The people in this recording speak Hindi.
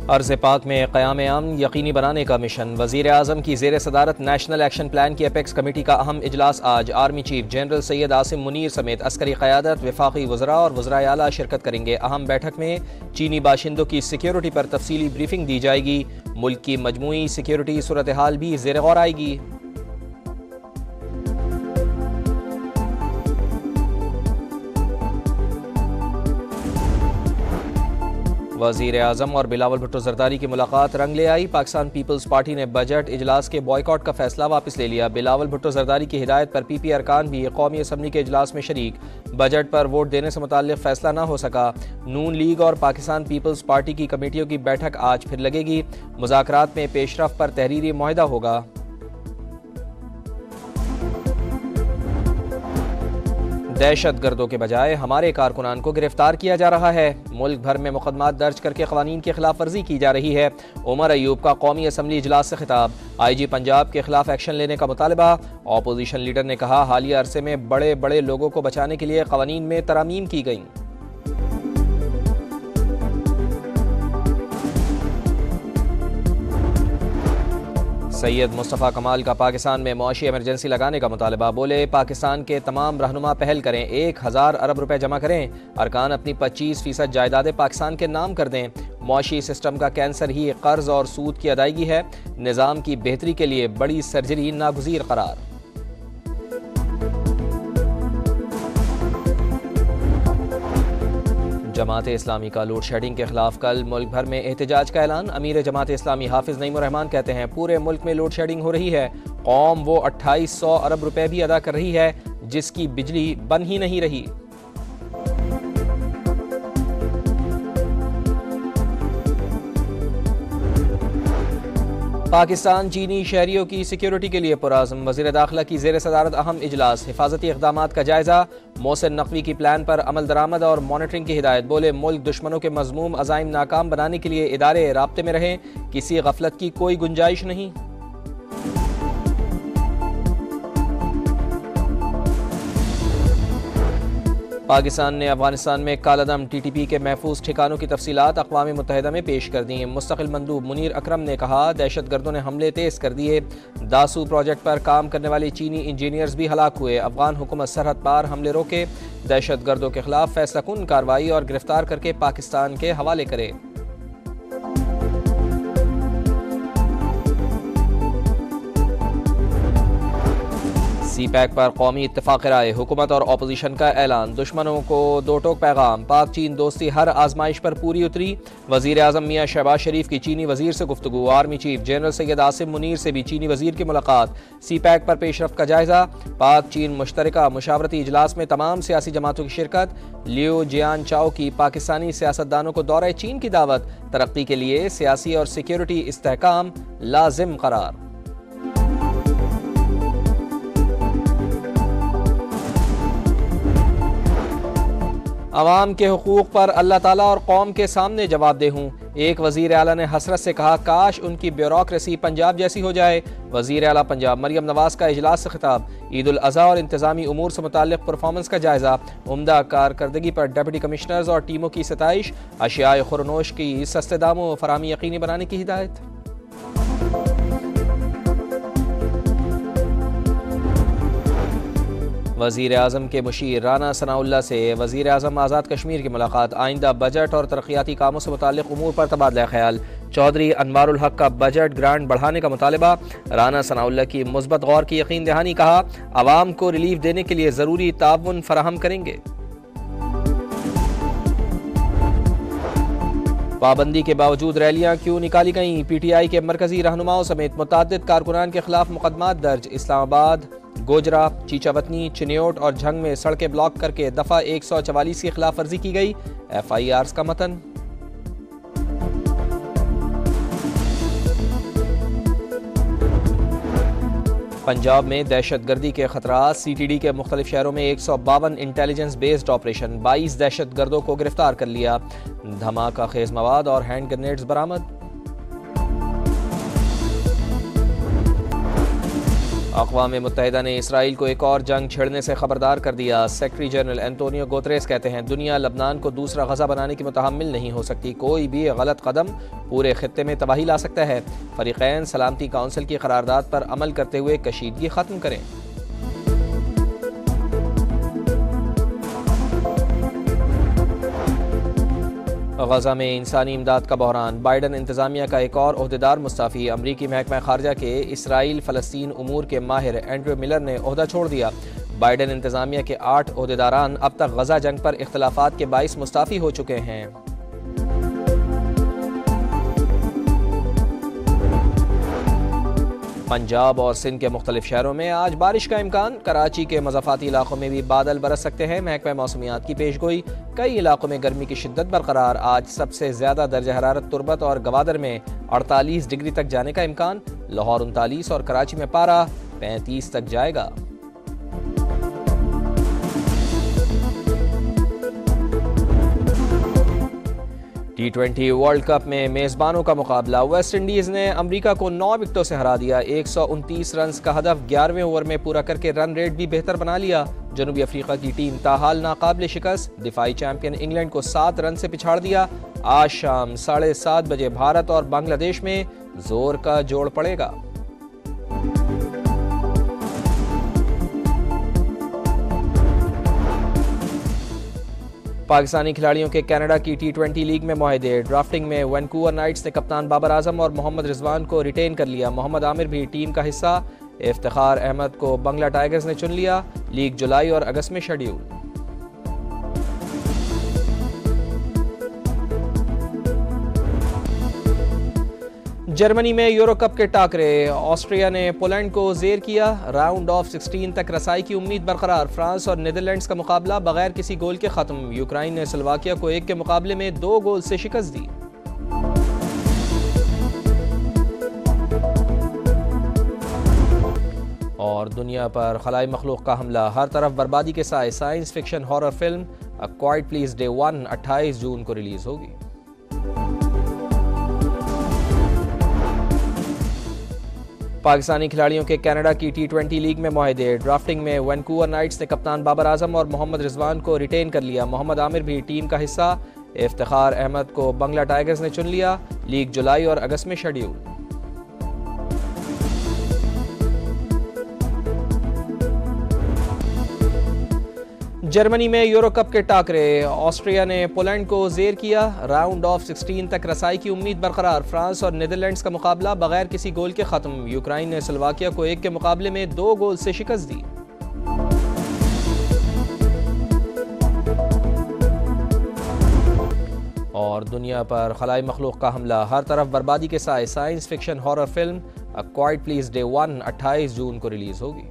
अर्ज़ पाक में क़याम अमन यकीनी बनाने का मिशन। वज़ीर आज़म की ज़ेर सदारत नेशनल एक्शन प्लान की अपेक्स कमेटी का अहम इजलास आज। Army chief general Syed Asim Munir समेत अस्करी क़यादत, वफ़ाक़ी वज़रा और वज़राए आला शिरकत करेंगे। अहम बैठक में चीनी बाशिंदों की सिक्योरिटी पर तफसीली ब्रीफिंग दी जाएगी। मुल्क की मजमूई सिक्योरिटी सूरत हाल भी ज़ेर गौर आएगी। वज़ीर आज़म और बिलावल भुट्टो ज़रदारी की मुलाकात रंग ले आई। पाकिस्तान पीपल्स पार्टी ने बजट इजलास के बॉयकॉट का फैसला वापस ले लिया। बिलावल भुट्टो ज़रदारी की हिदायत पर पीपी अरकान भी कौमी असम्बली के इजलास में शरीक। बजट पर वोट देने से मुताल्लिक़ फैसला न हो सका। नून लीग और पाकिस्तान पीपल्स पार्टी की कमेटियों की बैठक आज फिर लगेगी। मुज़ाकरात में पेशरफ पर तहरीरी मुआहदा होगा। दहशत गर्दों के बजाय हमारे कारकुनान को गिरफ्तार किया जा रहा है। मुल्क भर में मुकदमात दर्ज करके क़वानीन की खिलाफ वर्जी की जा रही है। उमर अयूब का कौमी असम्बली इजलास से खिताब। IG पंजाब के खिलाफ एक्शन लेने का मुतालबा। अपोजिशन लीडर ने कहा हालिया अरसे में बड़े बड़े लोगों को बचाने के लिए क़वानीन में तरामीम की गई। सैयद मुस्तफ़ा कमाल का पाकिस्तान में मुआशी एमरजेंसी लगाने का मुतालबा। बोले पाकिस्तान के तमाम रहनुमा पहल करें, 1000 अरब रुपए जमा करें, अरकान अपनी 25% जायदादें पाकिस्तान के नाम कर दें। मुआशी सिस्टम का कैंसर ही कर्ज और सूद की अदायगी है। निज़ाम की बेहतरी के लिए बड़ी सर्जरी नागुज़ीर करार। जमात इस्लामी का लोड शेडिंग के खिलाफ कल मुल्क भर में एहतजाज का ऐलान। अमीर जमात इस्लामी हाफिज नईमुर रहमान कहते हैं पूरे मुल्क में लोड शेडिंग हो रही है। कौम वो 2800 अरब रुपए भी अदा कर रही है जिसकी बिजली बन ही नहीं रही। पाकिस्तान चीनी शहरियों की सिक्योरिटी के लिए पुराज़म। वज़ीर दाखिला की ज़ेर सदारत अहम इजलास। हिफाजती इक़दामात का जायज़ा। मोहसिन नकवी की प्लान पर अमल दरामद और मॉनिटरिंग की हिदायत। बोले मुल्क दुश्मनों के मज़मूम अज़ाइम नाकाम बनाने के लिए इदारे राब्ते में रहें, किसी गफलत की कोई गुंजाइश नहीं। पाकिस्तान ने अफगानिस्तान में कालादम TTP के महफूज ठिकानों की तफसीलात अक़वाम मुत्तहिदा में पेश कर दी। मुस्तकिल मंदूब मुनीर अकरम ने कहा दहशत गर्दों ने हमले तेज़ कर दिए। दासू प्रोजेक्ट पर काम करने वाले चीनी इंजीनियर्स भी हलाक हुए। अफगान हुकूमत सरहद पार हमले रोके, दहशत गर्दों के खिलाफ फैसला कुन कार्रवाई और गिरफ्तार करके पाकिस्तान के हवाले करे। CPEC पर कौमी इत्तेफाक राय। हुकूमत और अपोजिशन का ऐलान। दुश्मनों को दो टोक पैगाम। पाक चीन दोस्ती हर आजमाइश पर पूरी उतरी। वज़ीर आज़म मियाँ शहबाज शरीफ की चीनी वज़ीर से गुफ्तगू। Army chief general Syed Asim Munir से भी चीनी वज़ीर की मुलाकात। CPEC पर पेशरफ्त का जायज़ा। पाक चीन मुश्तरका मुशावरती इजलास में तमाम सियासी जमातों की शिरकत। लियो जियान चाओ की पाकिस्तानी सियासतदानों को दौरे चीन की दावत। तरक्की के लिए सियासी और सिक्योरिटी इस्तेहकाम लाजिम करार। अवाम के हुकूक पर अल्लाह ताला और कौम के सामने जवाबदेह हूँ। एक वज़ीर आला ने हसरत से कहा काश उनकी ब्यूरोक्रेसी पंजाब जैसी हो जाए। वज़ीर आला पंजाब मरियम नवाज का इजलास से खिताब। ईद उल अज़हा और इंतज़ामी उमूर से मुताल्लिक़ परफॉर्मेंस का जायज़ा। उम्दा कारकर्दगी पर डिप्टी कमिश्नर्स और टीमों की सताइश। अशियाए खुरनोश की सस्ते दामों फराहमी यकीनी बनाने की हिदायत। वज़ीर आज़म के मुशीर राना सनाउल्लाह से वज़ीर आज़म आज़ाद कश्मीर की मुलाकात। आइंदा बजट और तरक्याती कामों से मुताल्लिक़ उमूर पर तबादला ख्याल। चौधरी अनवारुल हक का बजट ग्रांट बढ़ाने का मुतालबा। राना सनाउल्लाह की मुस्बत गौर की यकीन दहानी। कहा आवाम को रिलीफ देने के लिए ज़रूरी ताउन फराहम करेंगे। पाबंदी के बावजूद रैलियां क्यों निकाली गईं? PTI के मरकजी रहनुमाओं समेत मुतअद्दिद कारकुनान के खिलाफ मुकदमात दर्ज। इस्लामाबाद, गोजरा, चीचावतनी, चिन्योट और झंग में सड़कें ब्लॉक करके दफ़ा 144 की खिलाफ वर्जी की गई। FIRs का मतन। पंजाब में दहशत गर्दी के खतरात। CTD के मुख्तलिफ शहरों में 152 इंटेलिजेंस बेस्ड ऑपरेशन। 22 दहशत गर्दों को गिरफ्तार कर लिया। धमाका खेज मवाद और हैंड ग्रेनेड्स बरामद। अक़वाम मुत्तहिदा ने इसराइल को एक और जंग छेड़ने से खबरदार कर दिया। सेक्रेटरी जनरल एंटोनियो गुतरेस कहते हैं दुनिया लबनान को दूसरा गजा बनाने की मुतहम्मिल नहीं हो सकती। कोई भी गलत कदम पूरे खित्ते में तबाही ला सकता है। फरीक़ैन सलामती काउंसिल की करारदाद पर अमल करते हुए कशीदगी ख़त्म करें। गजा में इंसानी इमदाद का बहरान, बाइडन इंतजामिया का एक और ओहदेदार मुस्ताफ़ी। अमरीकी महकमा खारजा के इसराइल फ़लस्तीन उमूर के माहिर एंड्रू मिलर ने ओहदा छोड़ दिया। बाइडन इंतजामिया के 8 ओहदेदारान अब तक गजा जंग पर इख्तलाफात के बाइस मुस्ताफ़ी हो चुके हैं। पंजाब और सिंध के मुख्तलिफ शहरों में आज बारिश का इम्कान। कराची के मज़ाफ़ाती इलाकों में भी बादल बरस सकते हैं। महकमा मौसमियात की पेशगोई। कई इलाकों में गर्मी की शिद्दत बरकरार। आज सबसे ज़्यादा दर्जा हरारत तुरबत और गवादर में 48 डिग्री तक जाने का इम्कान। लाहौर 39 और कराची में पारा 35 तक जाएगा। T20 वर्ल्ड कप में मेज़बानों का मुकाबला। वेस्ट इंडीज़ ने अमेरिका को 9 विकेटों से हरा दिया। 129 रन का हदफ 11वें ओवर में पूरा करके रन रेट भी बेहतर बना लिया। जनूबी अफ्रीका की टीम ताहाल नाकाबिल शिकस्त। दिफाई चैंपियन इंग्लैंड को 7 रन से पिछाड़ दिया। आज शाम 7:30 बजे भारत और बांग्लादेश में जोर का जोड़ पड़ेगा। पाकिस्तानी खिलाड़ियों के कनाडा की T20 लीग में मुआहदे। ड्राफ्टिंग में वैनकूवर नाइट्स ने कप्तान बाबर आजम और मोहम्मद रिजवान को रिटेन कर लिया। मोहम्मद आमिर भी टीम का हिस्सा। इफ्तिखार अहमद को बंगला टाइगर्स ने चुन लिया। लीग जुलाई और अगस्त में शेड्यूल। जर्मनी में यूरो कप के टाकरे। ऑस्ट्रिया ने पोलैंड को जेर किया। राउंड ऑफ 16 तक रसाई की उम्मीद बरकरार। फ्रांस और नीदरलैंड्स का मुकाबला बगैर किसी गोल के खत्म। यूक्रेन ने स्लोवाकिया को 1 के मुकाबले में 2 गोल से शिकस्त दी। और दुनिया पर खलाई मखलूक का हमला, हर तरफ बर्बादी के साए। Science fiction horror film a quite please day 1 28 जून को रिलीज होगी। पाकिस्तानी खिलाड़ियों के कनाडा की T20 लीग में मुआहदे। ड्राफ्टिंग में वैनकूवर नाइट्स ने कप्तान बाबर आजम और मोहम्मद रिजवान को रिटेन कर लिया। मोहम्मद आमिर भी टीम का हिस्सा। इफ्तिखार अहमद को बंगला टाइगर्स ने चुन लिया। लीग जुलाई और अगस्त में शेड्यूल। जर्मनी में यूरो कप के टाकरे। ऑस्ट्रिया ने पोलैंड को जेर किया। राउंड ऑफ 16 तक रसाई की उम्मीद बरकरार। फ्रांस और नीदरलैंड्स का मुकाबला बगैर किसी गोल के खत्म। यूक्रेन ने स्लोवाकिया को 1 के मुकाबले में 2 गोल से शिकस्त दी। और दुनिया पर खलाई मखलूक का हमला, हर तरफ बर्बादी के साए। Science fiction horror film a quite please day 1 28 जून को रिलीज होगी।